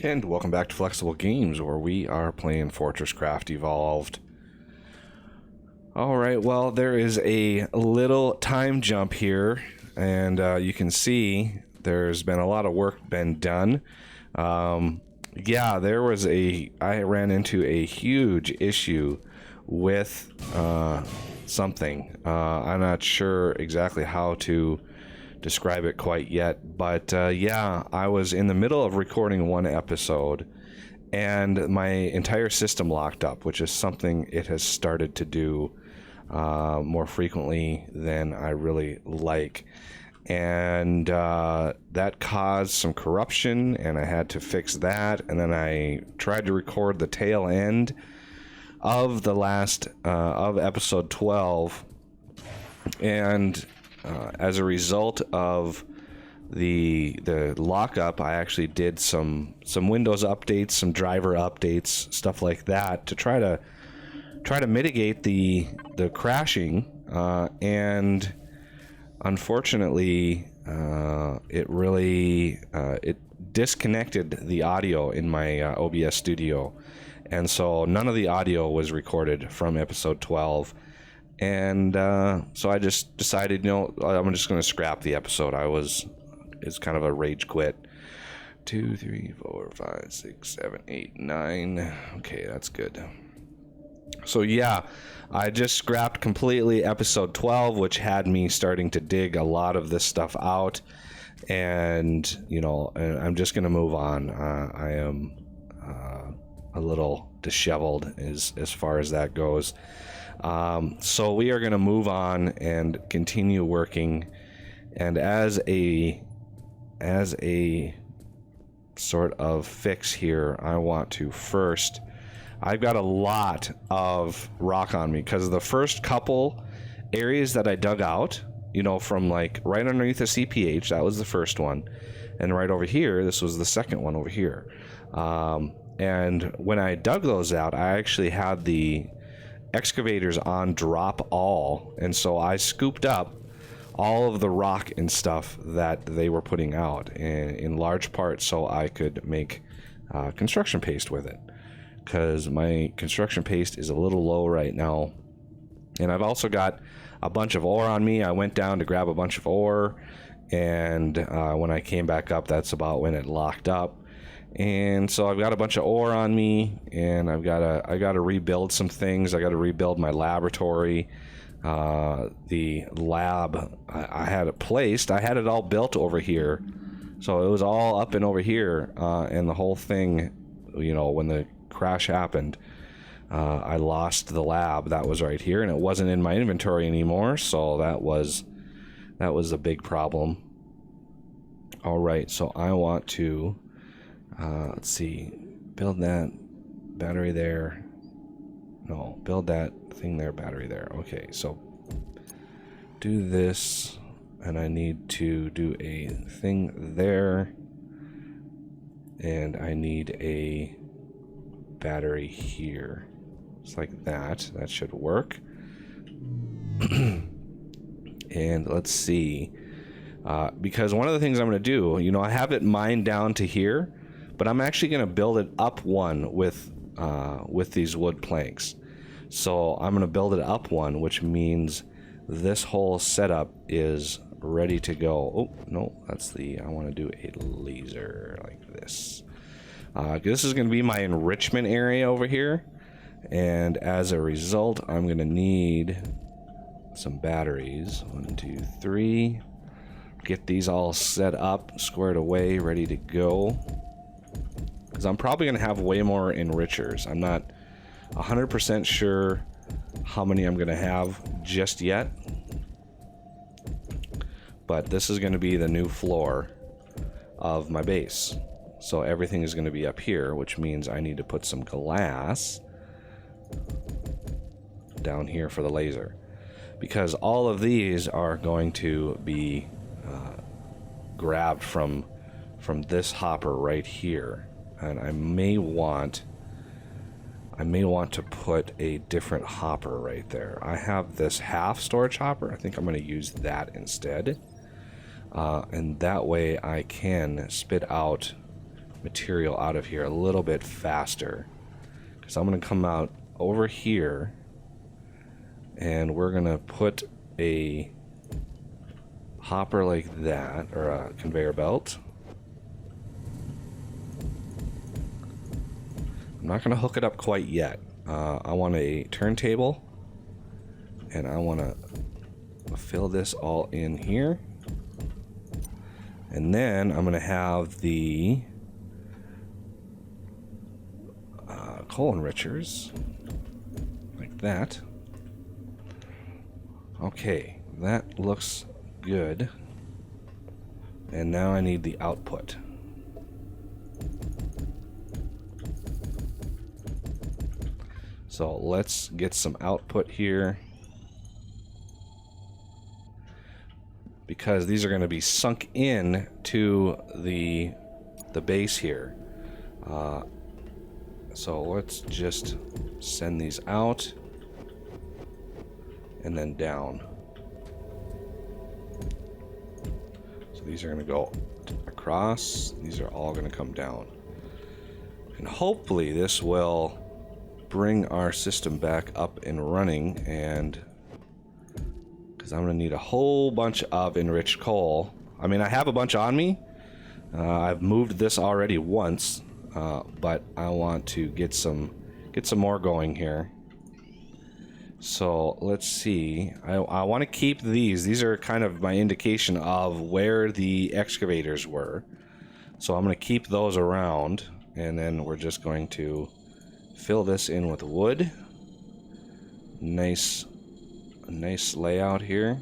And welcome back to Flexible Games, where we are playing FortressCraft Evolved. Alright, well, there is a little time jump here, and you can see there's been a lot of work been done. Yeah, I ran into a huge issue with something. I'm not sure exactly how to describe it quite yet, but yeah, I was in the middle of recording one episode and my entire system locked up, which is something it has started to do more frequently than I really like, and that caused some corruption, and I had to fix that. And then I tried to record the tail end of the last of episode 12, and as a result of the lockup, I actually did some Windows updates, some driver updates, stuff like that, to try to mitigate the crashing. And unfortunately, it disconnected the audio in my OBS studio, and so none of the audio was recorded from episode 12. And so I just decided, I'm just going to scrap the episode. It's kind of a rage quit. 2, 3, 4, 5, 6, 7, 8, 9. Okay, that's good. So yeah, I just scrapped completely episode 12, which had me starting to dig a lot of this stuff out. And, I'm just going to move on. I am a little disheveled as far as that goes. So we are going to move on and continue working, and as a sort of fix here, I want to first, I've got a lot of rock on me because the first couple areas that I dug out, from like right underneath the CPH, that was the first one, and right over here, this was the second one over here. And when I dug those out, I actually had the excavators on drop all, and so I scooped up all of the rock and stuff that they were putting out in large part so I could make construction paste with it, because my construction paste is a little low right now. And I've also got a bunch of ore on me. I went down to grab a bunch of ore, and when I came back up, that's about when it locked up. And so I've got a bunch of ore on me, and I got to rebuild some things. I got to rebuild my laboratory. The lab, I had it placed. I had it all built over here, so it was all up and over here. And the whole thing, when the crash happened, I lost the lab that was right here, and it wasn't in my inventory anymore. So that was a big problem. All right, so I want to. Let's see, build that battery there. No, build that thing there, battery there. Okay, so do this, and I need to do a thing there, and I need a battery here. Just like that. That should work. And let's see, because one of the things I'm going to do, I have it mined down to here, but I'm actually going to build it up one with these wood planks. So I'm going to build it up one, which means this whole setup is ready to go. Oh, no, I want to do a laser like this. This is going to be my enrichment area over here. And as a result, I'm going to need some batteries. 1, 2, 3. Get these all set up, squared away, ready to go. Because I'm probably going to have way more enrichers. I'm not 100% sure how many I'm going to have just yet. But this is going to be the new floor of my base. So everything is going to be up here, which means I need to put some glass down here for the laser. Because all of these are going to be grabbed from this hopper right here. And I may want to put a different hopper right there. I have this half storage hopper. I think I'm going to use that instead. And that way I can spit out material out of here a little bit faster. Because I'm going to come out over here and we're going to put a hopper like that, or a conveyor belt. I'm not going to hook it up quite yet. I want a turntable, and I want to fill this all in here. And then I'm going to have the coal enrichers, like that. Okay, that looks good. And now I need the output. So let's get some output here, because these are going to be sunk in to the base here. So let's just send these out and then down. So these are going to go across. These are all going to come down. And hopefully this will bring our system back up and running, and because I'm going to need a whole bunch of enriched coal. I mean, I have a bunch on me. I've moved this already once, but I want to get some more going here. So let's see. I want to keep these. These are kind of my indication of where the excavators were. So I'm going to keep those around, and then we're just going to fill this in with wood. Nice layout here.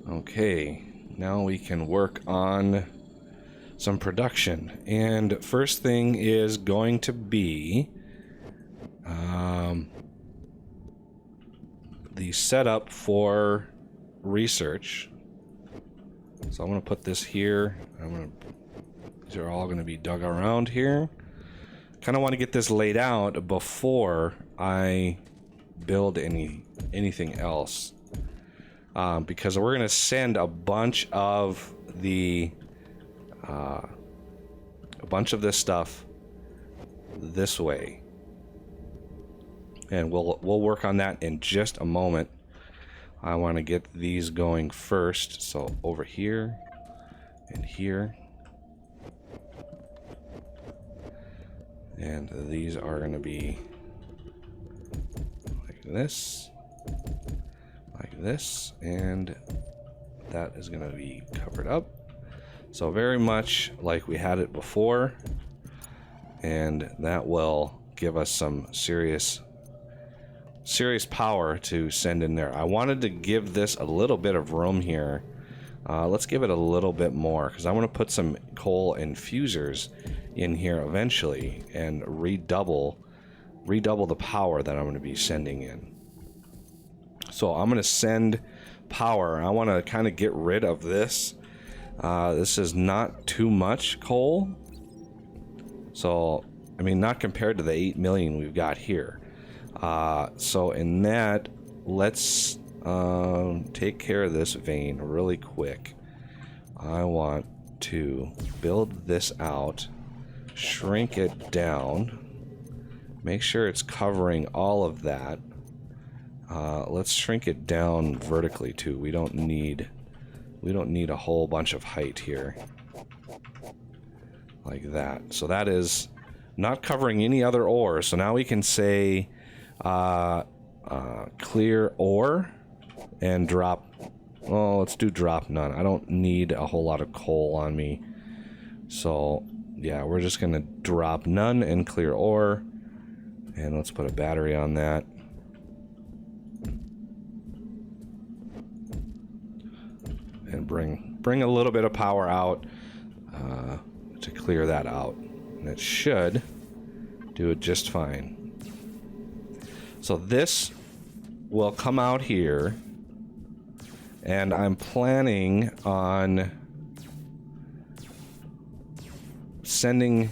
Okay, now we can work on some production. And first thing is going to be the setup for research. So I'm going to put this here. These are all going to be dug around here. Kind of want to get this laid out before I build anything else, because we're going to send a bunch of this stuff this way, and we'll work on that in just a moment. I want to get these going first, so over here and here. And these are going to be like this, and that is going to be covered up. So very much like we had it before, and that will give us some serious power to send in there. I wanted to give this a little bit of room here. Let's give it a little bit more, because I want to put some coal infusers in here eventually and redouble the power that I'm going to be sending in. So I'm going to send power. I want to kind of get rid of this. This is not too much coal. So, I mean, not compared to the 8 million we've got here. So in that, let's take care of this vein really quick. I want to build this out, shrink it down, make sure it's covering all of that. Let's shrink it down vertically too. We don't need a whole bunch of height here, like that. So that is not covering any other ore. So now we can say clear ore and drop. Well, let's do drop none. I don't need a whole lot of coal on me. So yeah, we're just gonna drop none and clear ore, and let's put a battery on that. And bring a little bit of power out to clear that out, and it should do it just fine. So this will come out here, and I'm planning on sending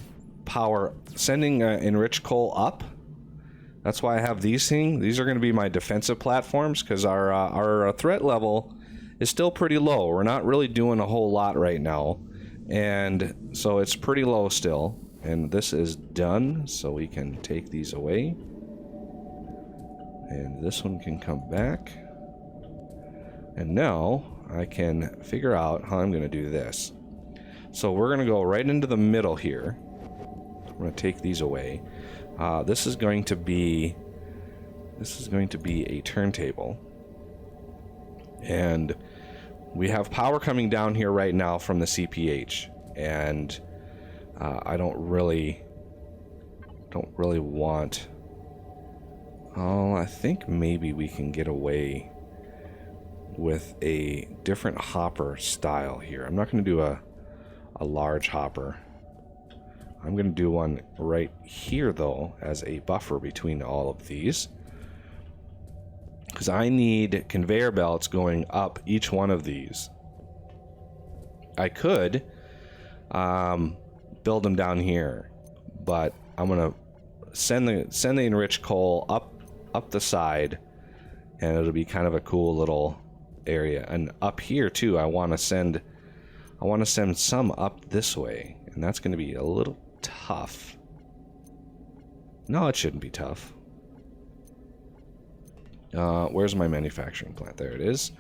enriched coal up That's why I have these things. These are going to be my defensive platforms because our threat level is still pretty low. We're not really doing a whole lot right now. And so it's pretty low still. And this is done, so we can take these away. And this one can come back. And now I can figure out how I'm going to do this. So we're going to go right into the middle here. I'm going to take these away. This is going to be a turntable. And we have power coming down here right now from the CPH. And I don't really want... Oh, I think maybe we can get away with a different hopper style here. I'm not going to do a large hopper. I'm going to do one right here, though, as a buffer between all of these. Because I need conveyor belts going up each one of these. I could build them down here, but I'm going to send the enriched coal up the side, and it'll be kind of a cool little area. And up here, too, I want to send some up this way, and that's going to be a little tough. No, it shouldn't be tough. Where's my manufacturing plant? There it is.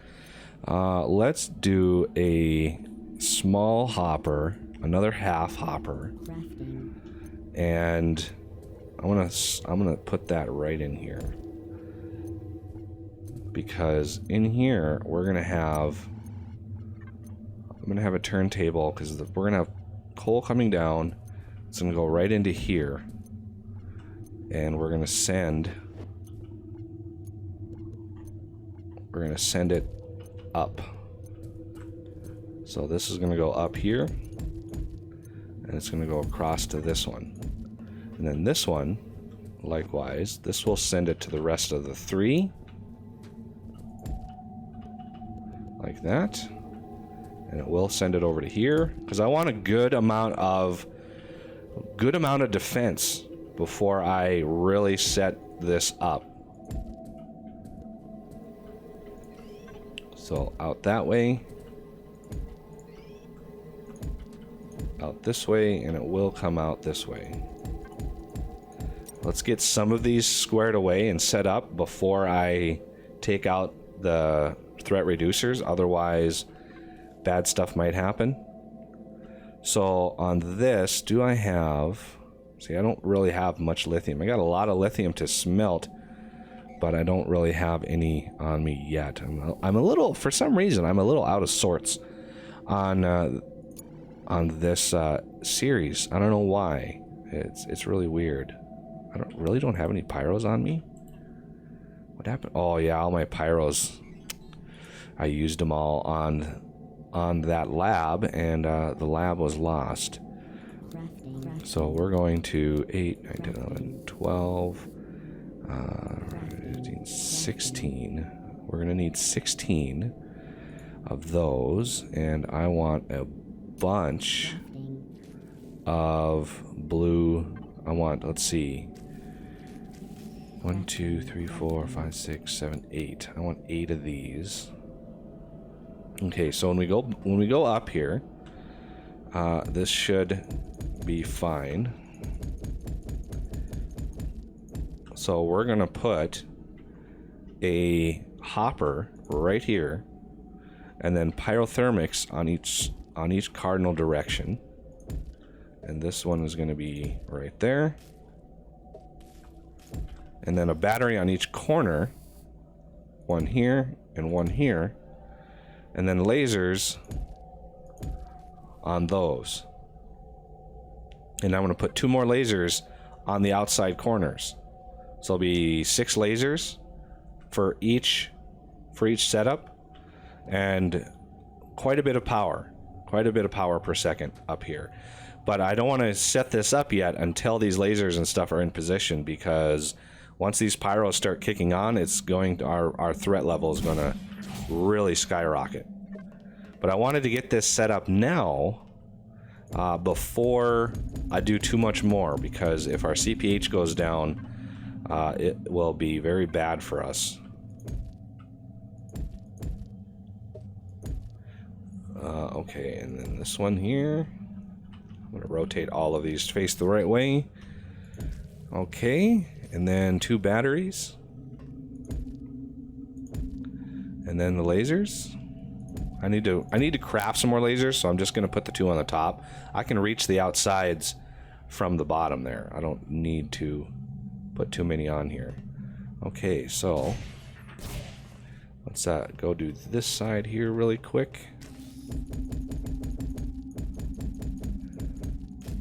Let's do a small hopper, another half hopper, and I'm gonna put that right in here, because in here I'm gonna have a turntable, because we're gonna have coal coming down. It's gonna go right into here, and we're gonna send it up. So this is gonna go up here, and it's gonna go across to this one, and then this one, likewise, this will send it to the rest of the three, like that. And it will send it over to here, because I want a good amount of defense before I really set this up. So out that way, out this way, and it will come out this way. Let's get some of these squared away and set up before I take out the threat reducers, otherwise bad stuff might happen. So on this, do I have... See, I don't really have much lithium. I got a lot of lithium to smelt, but I don't really have any on me yet. I'm a little, for some reason, I'm a little out of sorts on this series. I don't know why. It's really weird. I don't have any pyros on me. What happened? Oh yeah, all my pyros. I used them all on that lab, and the lab was lost. So we're going to 8, 9, 10, 11, 12, 15, 16. We're going to need 16 of those, and I want a bunch of blue. I want, let's see, 1, 2, 3, 4, 5, 6, 7, 8. I want 8 of these. Okay, so when we go up here, this should be fine. So we're gonna put a hopper right here, and then pyrothermics on each cardinal direction. And this one is gonna be right there. And then a battery on each corner, one here and one here. And then lasers on those. And I'm going to put 2 more lasers on the outside corners. So it'll be 6 lasers for each setup, and quite a bit of power per second up here. But I don't want to set this up yet until these lasers and stuff are in position, because once these pyros start kicking on, it's going to, our threat level is going to really skyrocket. But I wanted to get this set up now before I do too much more, because if our CPH goes down, it will be very bad for us. Okay, and then this one here. I'm going to rotate all of these to face the right way. Okay, and then 2 batteries. And then the lasers. I need to craft some more lasers, so I'm just going to put the 2 on the top. I can reach the outsides from the bottom there. I don't need to put too many on here. Okay, so let's go do this side here really quick.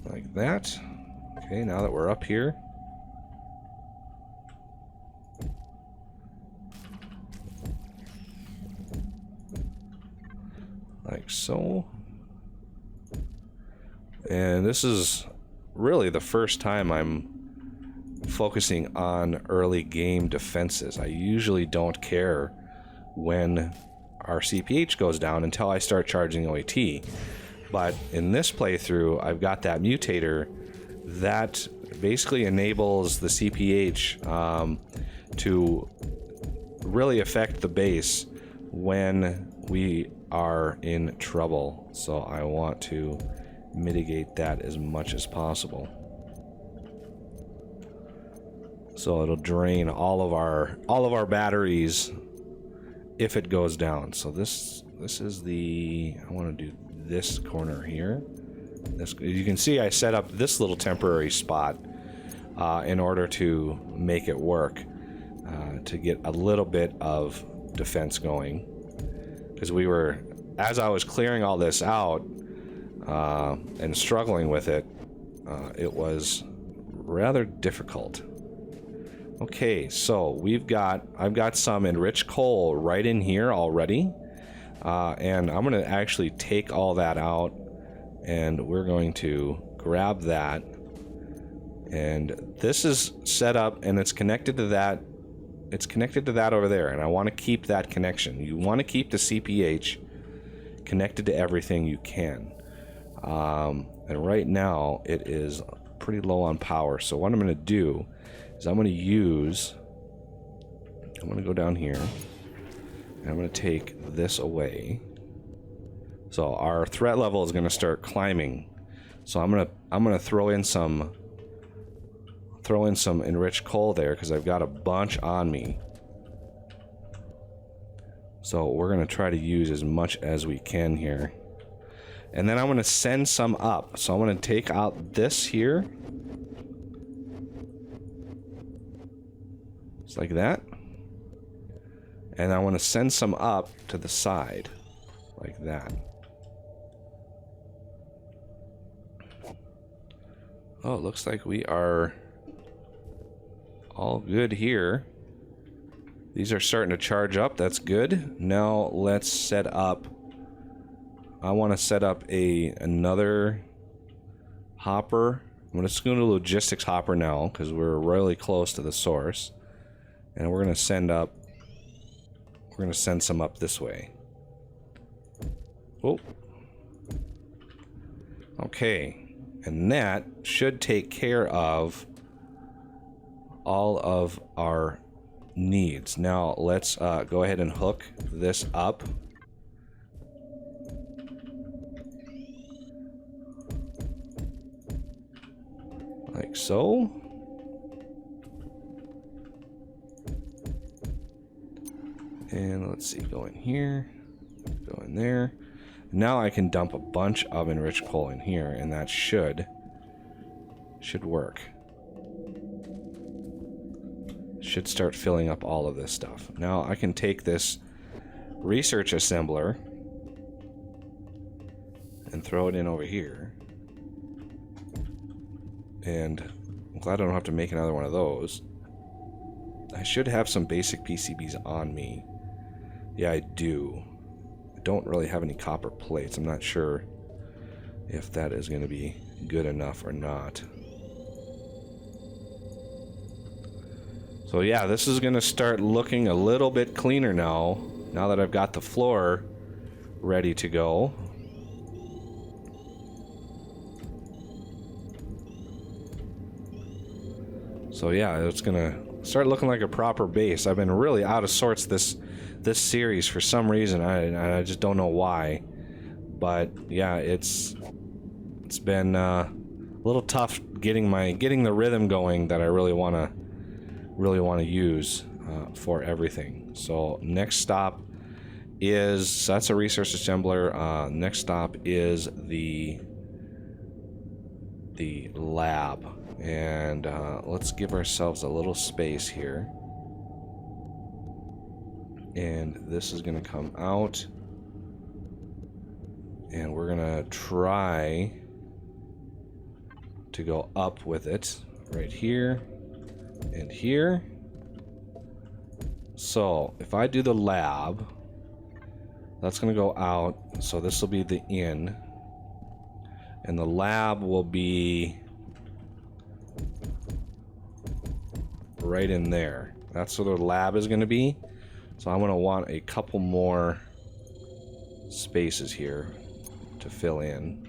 Like that. Okay, now that we're up here. Like so. And this is really the first time I'm focusing on early game defenses. I usually don't care when our CPH goes down until I start charging OAT. But in this playthrough, I've got that mutator that basically enables the CPH to really affect the base when we are in trouble. So I want to mitigate that as much as possible. So it'll drain all of our batteries if it goes down. So this is the, I want to do this corner here. This, you can see I set up this little temporary spot in order to make it work, to get a little bit of defense going. Because we were, as I was clearing all this out and struggling with it, it was rather difficult. Okay, so I've got some enriched coal right in here already, and I'm going to actually take all that out, and we're going to grab that, and this is set up, and it's connected to that. It's connected to that over there, and I want to keep that connection. You want to keep the CPH connected to everything you can. And right now, it is pretty low on power. So what I'm going to do is I'm going to go down here, and I'm going to take this away. So our threat level is going to start climbing. So I'm going to throw in some enriched coal there because I've got a bunch on me. So we're going to try to use as much as we can here. And then I'm going to send some up. So I'm going to take out this here. Just like that. And I want to send some up to the side. Like that. Oh, it looks like we are all good here. These are starting to charge up. That's good. Now let's set up. I want to set up another hopper. I'm just going to logistics hopper now because we're really close to the source, and we're going to send up. We're going to send some up this way. Oh. Okay, and that should take care of all of our needs. Now let's go ahead and hook this up. Like so. And let's see, go in here, go in there. Now I can dump a bunch of enriched coal in here, and that should work. Should start filling up all of this stuff. Now I can take this research assembler and throw it in over here. And I'm glad I don't have to make another one of those. I should have some basic PCBs on me. Yeah, I do. I don't really have any copper plates. I'm not sure if that is going to be good enough or not. So yeah, this is going to start looking a little bit cleaner now that I've got the floor ready to go. So yeah, it's going to start looking like a proper base. I've been really out of sorts this series for some reason. I just don't know why. But yeah, it's been a little tough getting the rhythm going that I really want to use for everything. So next stop is, so that's a resource assembler. Next stop is the lab, and let's give ourselves a little space here, and this is going to come out, and we're going to try to go up with it right here and here. So if I do the lab, that's going to go out, so this will be the in, and the lab will be right in there. That's where the lab is going to be. So I'm going to want a couple more spaces here to fill in.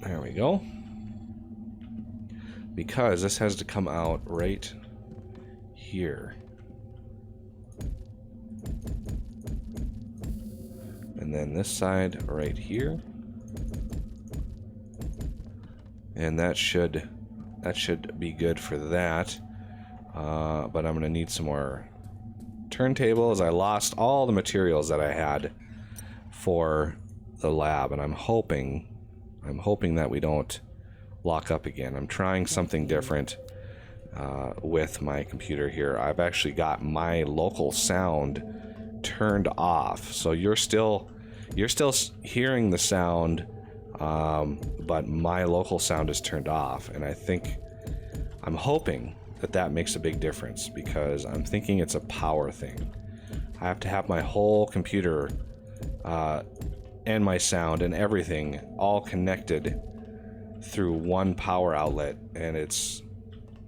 There we go. Because this has to come out right here. And then this side right here. And that should be good for that. But I'm gonna need some more turntables. I lost all the materials that I had for the lab, and I'm hoping that we don't lock up again. I'm trying something different with my computer here. I've actually got my local sound turned off, so you're still hearing the sound, but my local sound is turned off, and I'm hoping that makes a big difference, because I'm thinking it's a power thing. I have to have my whole computer and my sound and everything all connected through one power outlet, and it's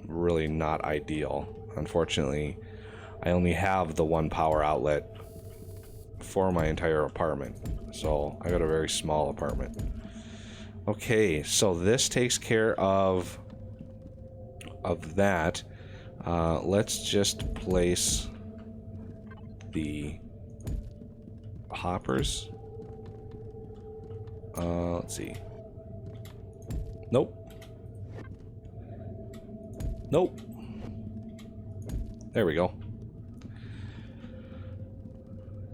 really not ideal. Unfortunately, I only have the one power outlet for my entire apartment, so I got a very small apartment. Okay, so this takes care of that. Let's just place the hoppers. Let's see. Nope. There we go.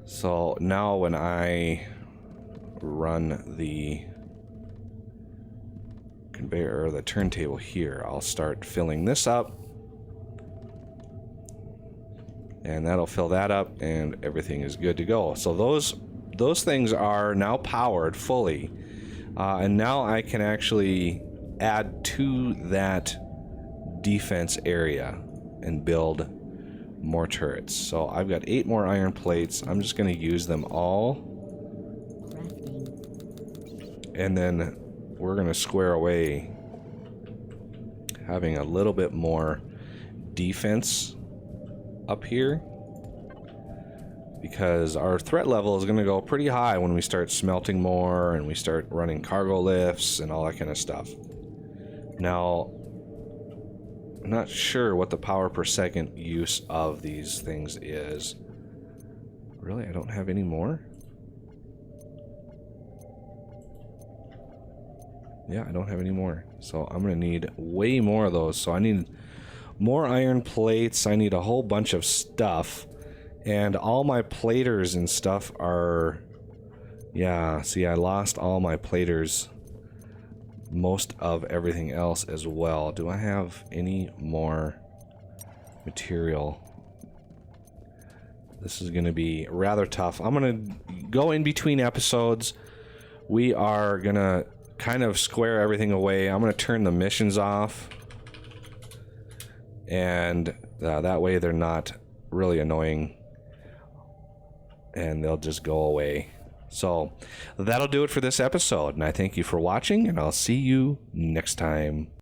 So now when I run the conveyor, or the turntable here, I'll start filling this up, and that'll fill that up, and everything is good to go. So those things are now powered fully, and now I can actually add to that defense area and build more turrets. So I've got 8 more iron plates. I'm just going to use them all, and then we're going to square away having a little bit more defense up here, because our threat level is going to go pretty high when we start smelting more and we start running cargo lifts and all that kind of stuff. Now, I'm not sure what the power per second use of these things is. Really, I don't have any more? Yeah, I don't have any more. So I'm going to need way more of those. So I need more iron plates. I need a whole bunch of stuff. And all my platers and stuff are... Yeah, see, I lost all my platers. Most of everything else as well. Do I have any more material? This is going to be rather tough. I'm going to go in between episodes. We are going to kind of square everything away. I'm going to turn the missions off, and that way they're not really annoying, and they'll just go away. So that'll do it for this episode, and I thank you for watching, and I'll see you next time.